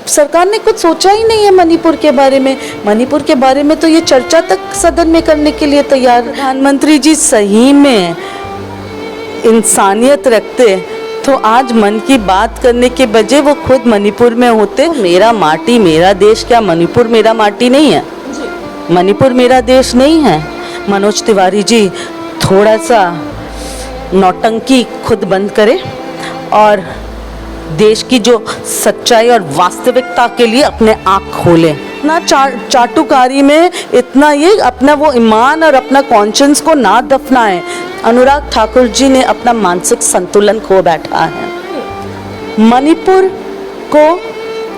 सरकार ने कुछ सोचा ही नहीं है मणिपुर के बारे में। मणिपुर के बारे में तो ये चर्चा तक सदन में करने के लिए तैयार। प्रधानमंत्री जी सही में इंसानियत रखते तो आज मन की बात करने के बजाय वो खुद मणिपुर में होते। मेरा माटी मेरा देश, क्या मणिपुर मेरा माटी नहीं है? मणिपुर मेरा देश नहीं है। मनोज तिवारी जी थोड़ा सा नौटंकी खुद बंद करें और देश की जो सच्चाई और वास्तविकता के लिए अपने आँख खोलें। इतना चाटुकारी में इतना ये अपना वो ईमान और अपना कॉन्शियंस को ना दफनाएं। अनुराग ठाकुर जी ने अपना मानसिक संतुलन खो बैठा है। मणिपुर को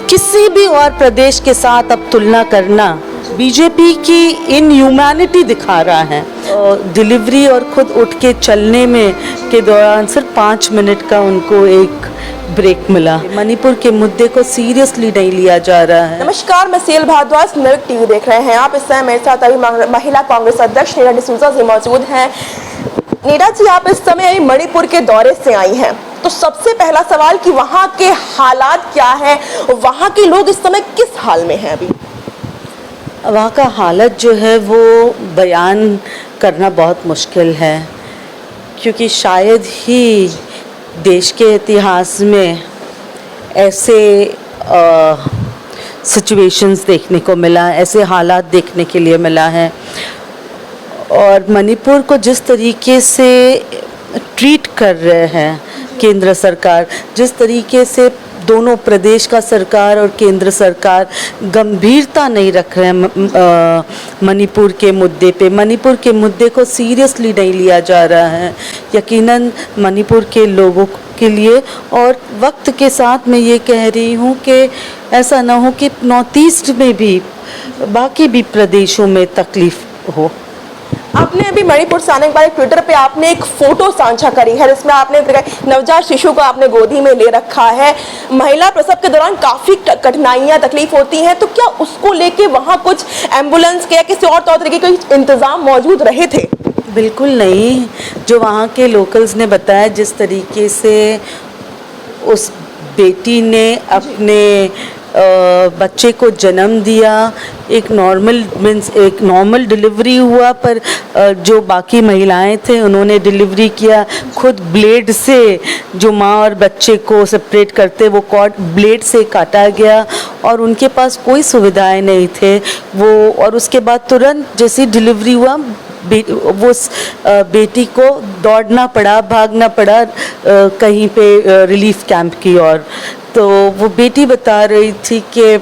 किसी भी और प्रदेश के साथ अब तुलना करना बीजेपी की इनह्यूमैनिटी दिखा रहा है। डिलीवरी और खुद उठ के चलने में के दौरान सिर्फ 5 मिनट का उनको एक ब्रेक मिला। मणिपुर के मुद्दे को सीरियसली नहीं लिया जा रहा है। नमस्कार, मैं सीएल भारद्वाज, निर्विक टीवी देख रहे हैं आप। इस समय मेरे साथ अभी महिला कांग्रेस अध्यक्ष नीरा डिसूजा जी मौजूद हैं। नीरा जी, आप इस समय मणिपुर के दौरे से आई हैं, तो सबसे पहला सवाल कि वहाँ के हालात क्या है, वहाँ के लोग इस समय किस हाल में हैं? अभी वहाँ का हालत जो है वो बयान करना बहुत मुश्किल है, क्योंकि शायद ही देश के इतिहास में ऐसे सिचुएशंस देखने को मिला, ऐसे हालात देखने के लिए मिला है। और मणिपुर को जिस तरीके से ट्रीट कर रहे हैं केंद्र सरकार, जिस तरीके से दोनों प्रदेश का सरकार और केंद्र सरकार गंभीरता नहीं रख रहे हैं मणिपुर के मुद्दे पे, मणिपुर के मुद्दे को सीरियसली नहीं लिया जा रहा है यकीनन मणिपुर के लोगों के लिए। और वक्त के साथ मैं ये कह रही हूँ कि ऐसा ना हो कि नॉर्थ ईस्ट में भी बाकी भी प्रदेशों में तकलीफ हो। आपने अभी मणिपुर से आने के बाद ट्विटर पे आपने एक फोटो साझा करी है जिसमें आपने नवजात शिशु को आपने गोदी में ले रखा है। महिला प्रसव के दौरान काफी कठिनाइयां तकलीफ होती हैं, तो क्या उसको लेके वहाँ कुछ एम्बुलेंस के या किसी और तौर तरीके के इंतजाम मौजूद रहे थे? बिल्कुल नहीं। जो वहाँ के लोकल्स ने बताया, जिस तरीके से उस बेटी ने अपने बच्चे को जन्म दिया, एक नॉर्मल डिलीवरी हुआ, पर जो बाकी महिलाएं थे उन्होंने डिलीवरी किया खुद ब्लेड से। जो माँ और बच्चे को सेपरेट करते वो कॉर्ड ब्लेड से काटा गया और उनके पास कोई सुविधाएं नहीं थे वो। और उसके बाद तुरंत जैसे डिलीवरी हुआ वो बेटी को दौड़ना पड़ा, भागना पड़ा कहीं पे रिलीफ कैंप की ओर। तो वो बेटी बता रही थी कि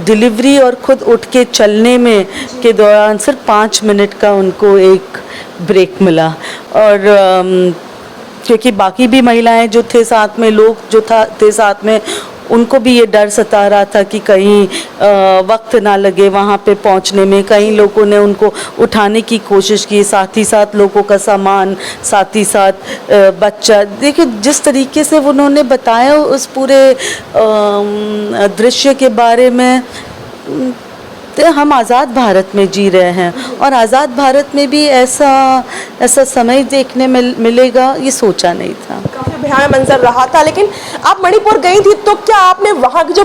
डिलीवरी और खुद उठ के चलने में के दौरान सिर्फ 5 मिनट का उनको एक ब्रेक मिला। और क्योंकि बाकी भी महिलाएं जो थे साथ में, लोग जो थे साथ में, उनको भी ये डर सता रहा था कि कहीं वक्त ना लगे वहाँ पे पहुँचने में। कई लोगों ने उनको उठाने की कोशिश की, साथ ही साथ लोगों का सामान, साथ ही साथ बच्चा। देखिए जिस तरीके से उन्होंने बताया उस पूरे दृश्य के बारे में, तो हम आज़ाद भारत में जी रहे हैं और आज़ाद भारत में भी ऐसा समय देखने में मिलेगा ये सोचा नहीं था। काफी भयानक मंजर रहा था। लेकिन आप मणिपुर गई थी, तो क्या आपने वहाँ की जो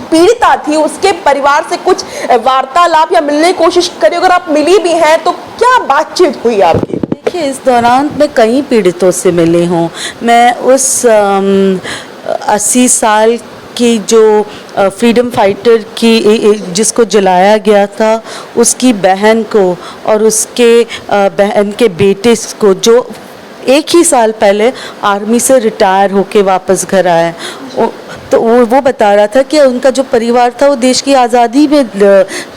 पीड़िता थी उसके परिवार से कुछ वार्तालाप या मिलने की कोशिश करी? अगर आप मिली भी हैं तो क्या बातचीत हुई आपकी? देखिए इस दौरान मैं कई पीड़ितों से मिली हूँ। मैं उस 80 साल की जो फ्रीडम फाइटर की जिसको जलाया गया था उसकी बहन को और उसके बहन के बेटे को, जो 1 ही साल पहले आर्मी से रिटायर होके वापस घर आए, तो वो बता रहा था कि उनका जो परिवार था वो देश की आज़ादी में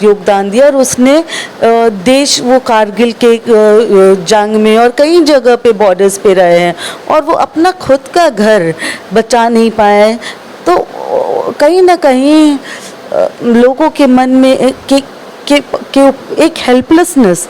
योगदान दिया और उसने देश, वो कारगिल के जंग में और कई जगह पे बॉर्डर्स पे रहे हैं और वो अपना खुद का घर बचा नहीं पाए। तो कहीं ना कहीं लोगों के मन में एक हेल्पलेसनेस,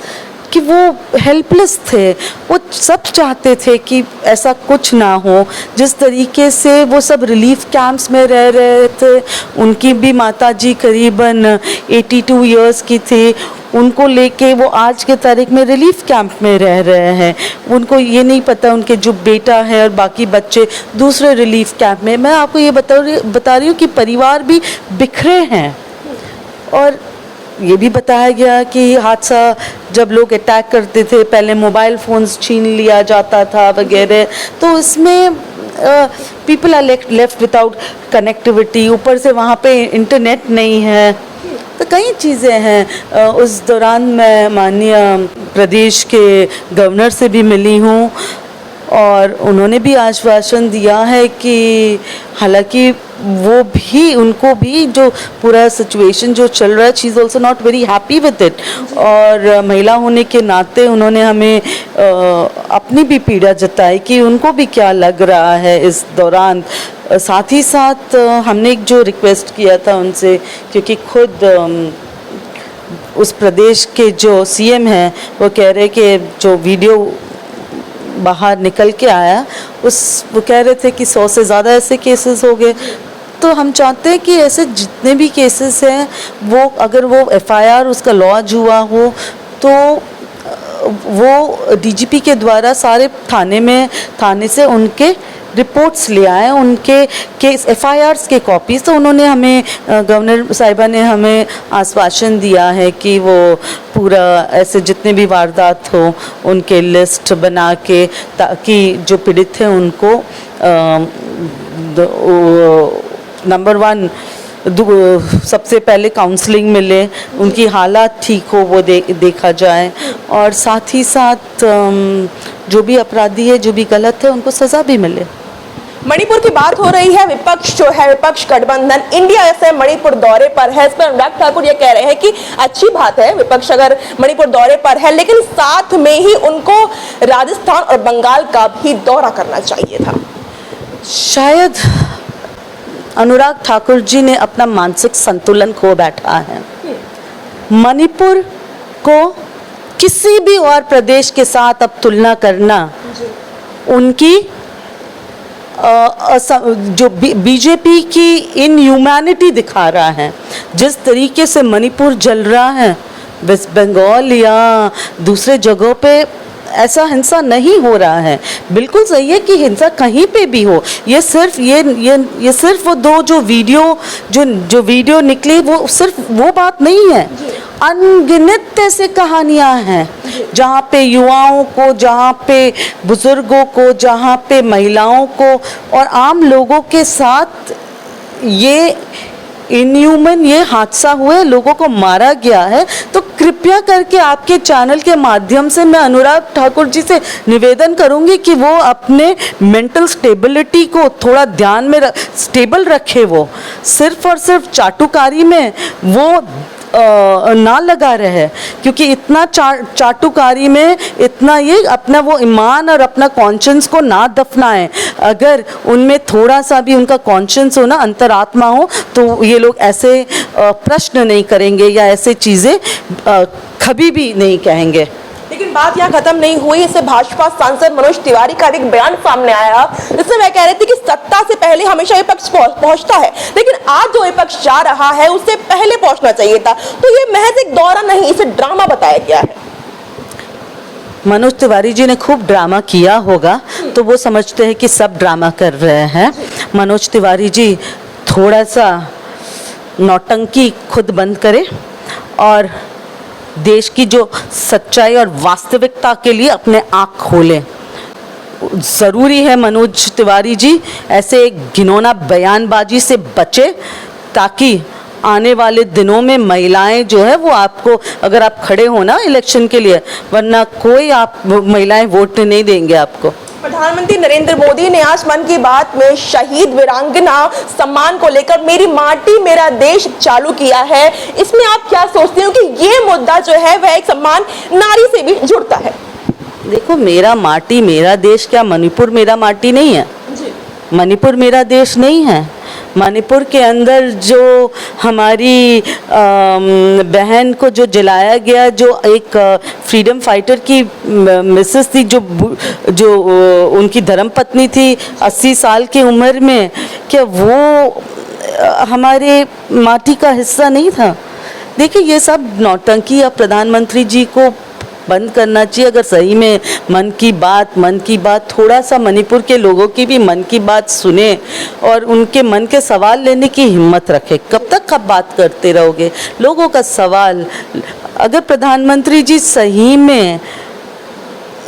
कि वो हेल्पलेस थे। वो सब चाहते थे कि ऐसा कुछ ना हो। जिस तरीके से वो सब रिलीफ कैंप्स में रह रहे थे, उनकी भी माताजी करीबन 82 इयर्स की थी, उनको लेके वो आज के तारीख में रिलीफ कैंप में रह रहे हैं। उनको ये नहीं पता उनके जो बेटा है और बाकी बच्चे दूसरे रिलीफ कैंप में। मैं आपको ये बता रही हूँ कि परिवार भी बिखरे हैं। और ये भी बताया गया कि हादसा जब लोग अटैक करते थे पहले मोबाइल फ़ोन्स छीन लिया जाता था वगैरह, तो इसमें people are left without connectivity, ऊपर से वहाँ पे इंटरनेट नहीं है, तो कई चीज़ें हैं। उस दौरान मैं माननीय प्रदेश के गवर्नर से भी मिली हूँ और उन्होंने भी आश्वासन दिया है कि हालांकि वो भी उनको भी जो पूरा सिचुएशन जो चल रहा है, she is also not very happy with it, और महिला होने के नाते उन्होंने हमें अपनी भी पीड़ा जताई कि उनको भी क्या लग रहा है इस दौरान। साथ ही साथ हमने एक जो रिक्वेस्ट किया था उनसे, क्योंकि खुद उस प्रदेश के जो सीएम हैं वो कह रहे कि जो वीडियो बाहर निकल के आया वो कह रहे थे कि 100 से ज़्यादा ऐसे केसेस हो गए। तो हम चाहते हैं कि ऐसे जितने भी केसेस हैं वो अगर वो एफआईआर उसका लॉन्च हुआ हो तो वो डीजीपी के द्वारा सारे थाने से उनके रिपोर्ट्स ले आए, उनके केस एफआईआर्स के कॉपीज़। तो उन्होंने हमें गवर्नर साहिबा ने हमें आश्वासन दिया है कि वो पूरा ऐसे जितने भी वारदात हो उनके लिस्ट बना के, ताकि जो पीड़ित हैं उनको नंबर 1 सबसे पहले काउंसलिंग मिले, उनकी हालात ठीक हो वो देखा जाए, और साथ ही साथ जो भी अपराधी है जो भी गलत है उनको सज़ा भी मिले। मणिपुर की बात हो रही है, विपक्ष जो है, विपक्ष गठबंधन इंडिया ऐसे मणिपुर दौरे पर है। इस पर अनुराग ठाकुर ये कह रहे हैं कि अच्छी बात है विपक्ष अगर मणिपुर दौरे पर है, लेकिन साथ में ही उनको राजस्थान और बंगाल का भी दौरा करना चाहिए था। शायद अनुराग ठाकुर जी ने अपना मानसिक संतुलन खो बैठा है। मणिपुर को किसी भी और प्रदेश के साथ अब तुलना करना उनकी जो बीजेपी की इनह्यूमैनिटी दिखा रहा है। जिस तरीके से मणिपुर जल रहा है, वेस्ट बंगाल या दूसरे जगहों पे ऐसा हिंसा नहीं हो रहा है। बिल्कुल सही है कि हिंसा कहीं पे भी हो, ये सिर्फ वो दो जो वीडियो निकली वो सिर्फ वो बात नहीं है। अनगिनत ऐसे कहानियां हैं जहाँ पे युवाओं को, जहाँ पे बुजुर्गों को, जहाँ पे महिलाओं को और आम लोगों के साथ ये इनह्यूमन ये हादसा हुए, लोगों को मारा गया है। तो कृपया करके आपके चैनल के माध्यम से मैं अनुराग ठाकुर जी से निवेदन करूंगी कि वो अपने मेंटल स्टेबिलिटी को थोड़ा ध्यान में स्टेबल रखे। वो सिर्फ और सिर्फ चाटुकारी में वो ना लगा रहे, क्योंकि इतना चाटुकारी में इतना ये अपना वो ईमान और अपना कॉन्शियंस को ना दफनाएं। अगर उनमें थोड़ा सा भी उनका कॉन्शियंस हो ना, अंतरात्मा हो, तो ये लोग ऐसे प्रश्न नहीं करेंगे या ऐसे चीज़ें कभी भी नहीं कहेंगे। लेकिन बात यहाँ खत्म नहीं हुई। इससे भाजपा सांसद मनोज तिवारी का एक बयान सामने आया, जिसमें वह कह रहे थे कि सत्ता से पहले हमेशा विपक्ष पहुंचता है, लेकिन आज जो विपक्ष जा रहा है उससे पहले पहुंचना चाहिए था। तो ये महज एक दौरा नहीं, इसे ड्रामा बताया गया है। मनोज तिवारी जी ने खूब ड्रामा किया होगा, तो वो समझते हैं कि सब ड्रामा कर रहे हैं। मनोज तिवारी जी थोड़ा सा नौटंकी खुद बंद करें और देश की जो सच्चाई और वास्तविकता के लिए अपने आँख खोलें। ज़रूरी है मनोज तिवारी जी ऐसे एक घिनौना बयानबाजी से बचे, ताकि आने वाले दिनों में महिलाएं जो है वो आपको, अगर आप खड़े हो ना इलेक्शन के लिए, वरना कोई आप महिलाएं वोट नहीं देंगे आपको। प्रधानमंत्री नरेंद्र मोदी ने आज मन की बात में शहीद वीरांगना सम्मान को लेकर मेरी माटी मेरा देश चालू किया है। इसमें आप क्या सोचते हो कि ये मुद्दा जो है वह एक सम्मान नारी से भी जुड़ता है? देखो, मेरा माटी मेरा देश, क्या मणिपुर मेरा माटी नहीं है? मणिपुर मेरा देश नहीं है। मणिपुर के अंदर जो हमारी बहन को जो जलाया गया, जो एक फ्रीडम फाइटर की मिसेस थी, जो उनकी धर्मपत्नी थी 80 साल की उम्र में, क्या वो हमारे माटी का हिस्सा नहीं था? देखिए ये सब नौटंकी अब प्रधानमंत्री जी को बंद करना चाहिए। अगर सही में मन की बात थोड़ा सा मणिपुर के लोगों की भी मन की बात सुने और उनके मन के सवाल लेने की हिम्मत रखे। कब तक आप बात करते रहोगे लोगों का सवाल? अगर प्रधानमंत्री जी सही में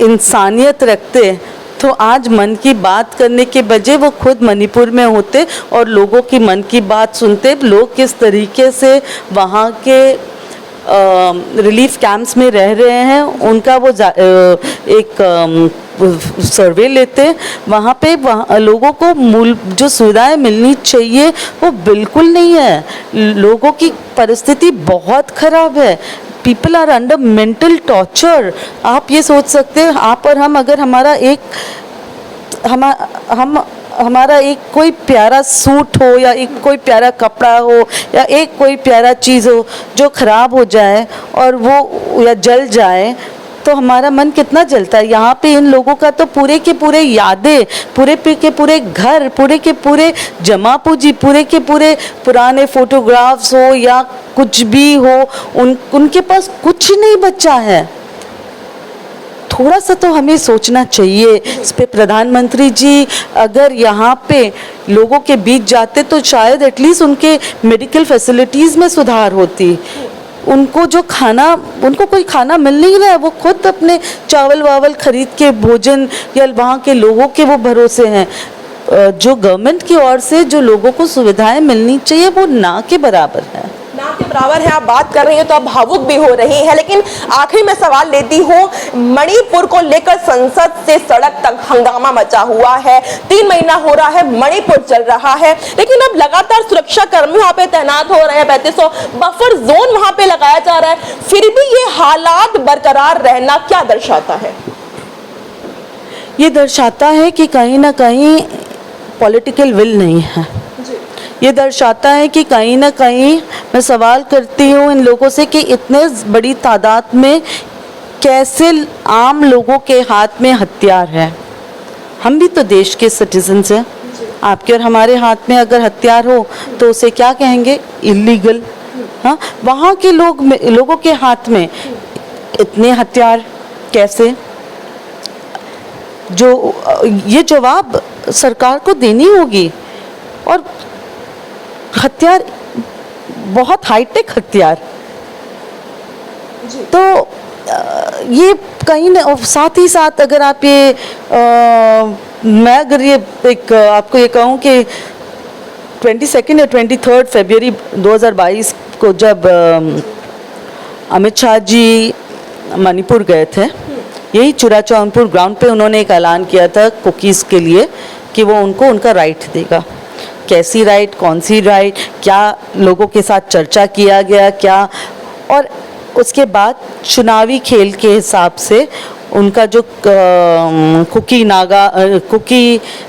इंसानियत रखते तो आज मन की बात करने के बजाय वो खुद मणिपुर में होते और लोगों की मन की बात सुनते। लोग किस तरीके से वहाँ के रिलीफ कैंप्स में रह रहे हैं उनका वो एक सर्वे लेते, वहाँ पे लोगों को मूल जो सुविधाएं मिलनी चाहिए वो बिल्कुल नहीं है। लोगों की परिस्थिति बहुत ख़राब है। People are under mental torture. आप ये सोच सकते हैं आप और हम अगर हमारा एक कोई प्यारा सूट हो या एक कोई प्यारा कपड़ा हो या एक कोई प्यारा चीज़ हो जो ख़राब हो जाए और वो या जल जाए तो हमारा मन कितना जलता है। यहाँ पे इन लोगों का तो पूरे के पूरे यादें, पूरे के पूरे घर, पूरे के पूरे जमा पूंजी, पूरे के पूरे पुराने फोटोग्राफ्स हो या कुछ भी हो उनके पास कुछ नहीं बचा है। थोड़ा सा तो हमें सोचना चाहिए इस पे। प्रधानमंत्री जी अगर यहाँ पे लोगों के बीच जाते तो शायद एटलीस्ट उनके मेडिकल फैसिलिटीज़ में सुधार होती। उनको कोई खाना मिल नहीं रहा है, वो खुद अपने चावल वावल खरीद के भोजन या वहाँ के लोगों के वो भरोसे हैं। जो गवर्नमेंट की ओर से जो लोगों को सुविधाएं मिलनी चाहिए वो ना के बराबर है। ना के बराबर है। आप बात कर रही हैं तो आप भावुक भी हो रही हैं, लेकिन आखिरी में सवाल लेती हूँ, मणिपुर को लेकर संसद से सड़क तक हंगामा मचा हुआ है। 3 महीना हो रहा है मणिपुर चल रहा है, लेकिन अब लगातार सुरक्षा कर्मी वहां पे तैनात हो रहे हैं। 3500 बफर जोन वहां पे लगाया जा रहा है, फिर भी ये हालात बरकरार रहना क्या दर्शाता है? ये दर्शाता है कि कहीं ना कहीं पॉलिटिकल विल नहीं है। ये दर्शाता है कि कहीं ना कहीं मैं सवाल करती हूँ इन लोगों से कि इतने बड़ी तादाद में कैसे आम लोगों के हाथ में हथियार है। हम भी तो देश के सिटीजन्स हैं। आपके और हमारे हाथ में अगर हथियार हो तो उसे क्या कहेंगे? इलीगल। हाँ, वहाँ के लोगों के हाथ में इतने हथियार कैसे? ये जवाब सरकार को देनी होगी। और हथियार बहुत हाईटेक हथियार, तो ये कहीं न साथ ही साथ अगर आप ये मैं अगर ये आपको ये कहूँ कि 22 या 23 फरवरी 2022 को जब अमित शाह जी मणिपुर गए थे, यही चुराचांदपुर ग्राउंड पे उन्होंने एक ऐलान किया था कुकीज़ के लिए कि वो उनको उनका राइट देगा। कैसी राइट, कौन सी राइट, क्या लोगों के साथ चर्चा किया गया क्या? और उसके बाद चुनावी खेल के हिसाब से उनका जो कुकी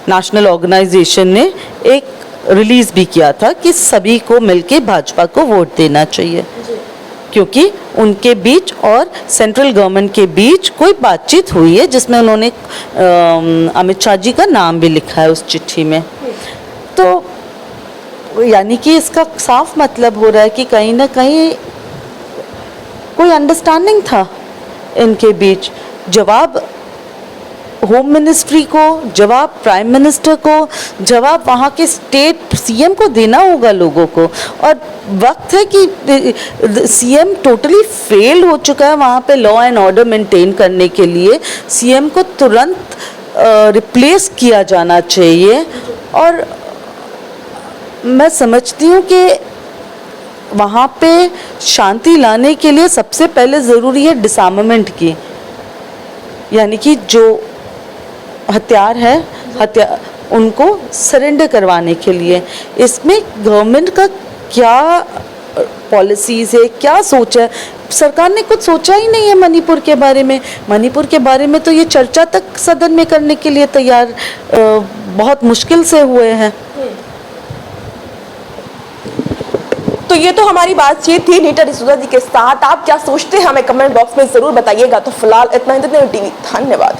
नेशनल ऑर्गेनाइजेशन ने एक रिलीज़ भी किया था कि सभी को मिलके भाजपा को वोट देना चाहिए, क्योंकि उनके बीच और सेंट्रल गवर्नमेंट के बीच कोई बातचीत हुई है जिसमें उन्होंने अमित शाह जी का नाम भी लिखा है उस चिट्ठी में। तो यानी कि इसका साफ मतलब हो रहा है कि कहीं ना कहीं कोई अंडरस्टैंडिंग था इनके बीच। जवाब होम मिनिस्ट्री को, जवाब प्राइम मिनिस्टर को, जवाब वहाँ के स्टेट सीएम को देना होगा लोगों को। और वक्त है कि सीएम टोटली फेल हो चुका है वहाँ पे लॉ एंड ऑर्डर मेंटेन करने के लिए। सीएम को तुरंत रिप्लेस किया जाना चाहिए। और मैं समझती हूँ कि वहाँ पे शांति लाने के लिए सबसे पहले ज़रूरी है डिसआर्मामेंट की, यानी कि जो हथियार है उनको सरेंडर करवाने के लिए। इसमें गवर्नमेंट का क्या पॉलिसीज़ है, क्या सोच है? सरकार ने कुछ सोचा ही नहीं है मणिपुर के बारे में। मणिपुर के बारे में तो ये चर्चा तक सदन में करने के लिए तैयार बहुत मुश्किल से हुए हैं। तो ये तो हमारी बातचीत थी नीता डिसूजा जी के साथ। आप क्या सोचते हैं हमें कमेंट बॉक्स में जरूर बताइएगा। तो फिलहाल इतना ही टीवी, धन्यवाद।